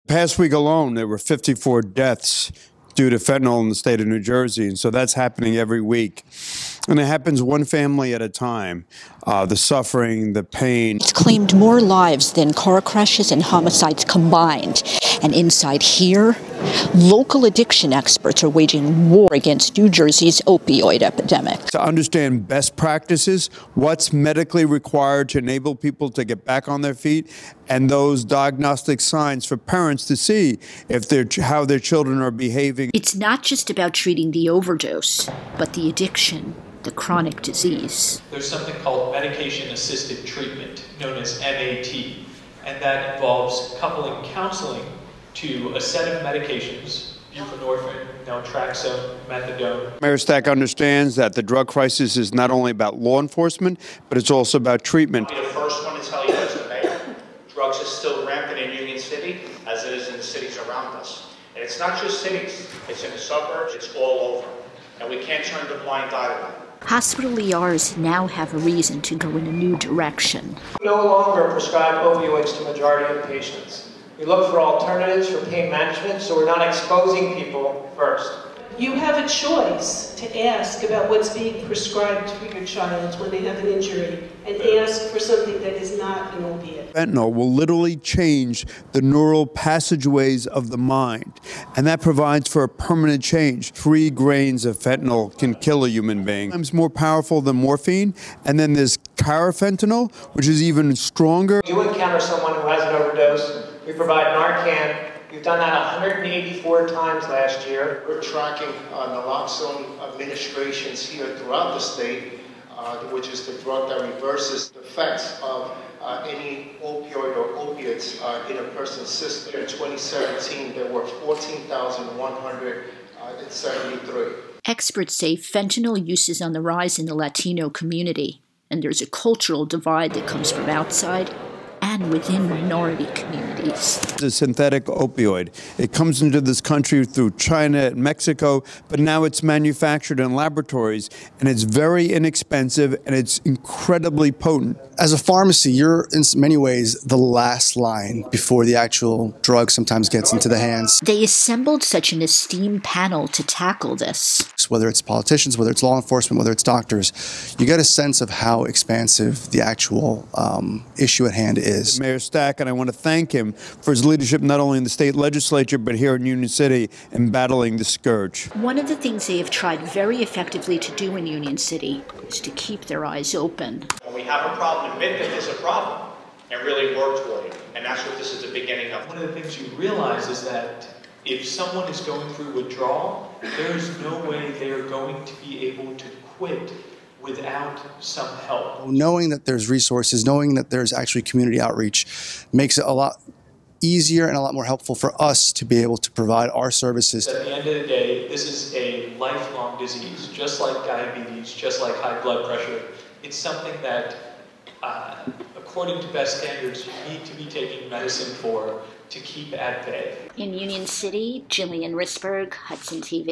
Past week alone, there were 54 deaths due to fentanyl in the state of New Jersey, and so that's happening every week. And it happens one family at a time. The suffering, the pain. It's claimed more lives than car crashes and homicides combined. And inside here, local addiction experts are waging war against New Jersey's opioid epidemic. To understand best practices, what's medically required to enable people to get back on their feet, and those diagnostic signs for parents to see if how their children are behaving. It's not just about treating the overdose, but the addiction, the chronic disease. There's something called medication-assisted treatment, known as MAT, and that involves coupling counseling to a set of medications, buprenorphine, naltrexone, methadone. Mayor Stack understands that the drug crisis is not only about law enforcement, but it's also about treatment. I'll be the first one to tell you, Mr. Mayor, drugs are still rampant in Union City, as it is in the cities around us. And it's not just cities, it's in the suburbs, it's all over. And we can't turn the blind eye to that. Hospital ERs now have a reason to go in a new direction. We no longer prescribe opioids to the majority of patients. We look for alternatives for pain management, so we're not exposing people first. You have a choice to ask about what's being prescribed for your child when they have an injury, and ask for something that is not an opiate. Fentanyl will literally change the neural passageways of the mind, and that provides for a permanent change. 3 grains of fentanyl can kill a human being. It's more powerful than morphine, and then there's carfentanil, which is even stronger. If you encounter someone who has an overdose, we provide Narcan. We've done that 184 times last year. We're tracking naloxone administrations here throughout the state, which is the drug that reverses the effects of any opioid or opiates in a person's system. In 2017, there were 14,173. Experts say fentanyl use is on the rise in the Latino community, and there's a cultural divide that comes from outside and within minority communities. It's a synthetic opioid. It comes into this country through China and Mexico, but now it's manufactured in laboratories, and it's very inexpensive, and it's incredibly potent. As a pharmacy, you're in many ways the last line before the actual drug sometimes gets into the hands. They assembled such an esteemed panel to tackle this. Whether it's politicians, whether it's law enforcement, whether it's doctors, you get a sense of how expansive the actual issue at hand is. Mayor Stack, and I want to thank him for his leadership not only in the state legislature, but here in Union City in battling the scourge. One of the things they have tried very effectively to do in Union City is to keep their eyes open. When we have a problem, admit that there's a problem and really work toward it. And that's what this is the beginning of. One of the things you realize is that if someone is going through withdrawal, there is no way they are going to be able to quit without some help. Knowing that there's resources, knowing that there's actually community outreach makes it a lot easier and a lot more helpful for us to be able to provide our services. At the end of the day, this is a lifelong disease, just like diabetes, just like high blood pressure. It's something that, according to best standards, you need to be taking medicine for to keep at bay. In Union City, Jillian Risberg, Hudson TV.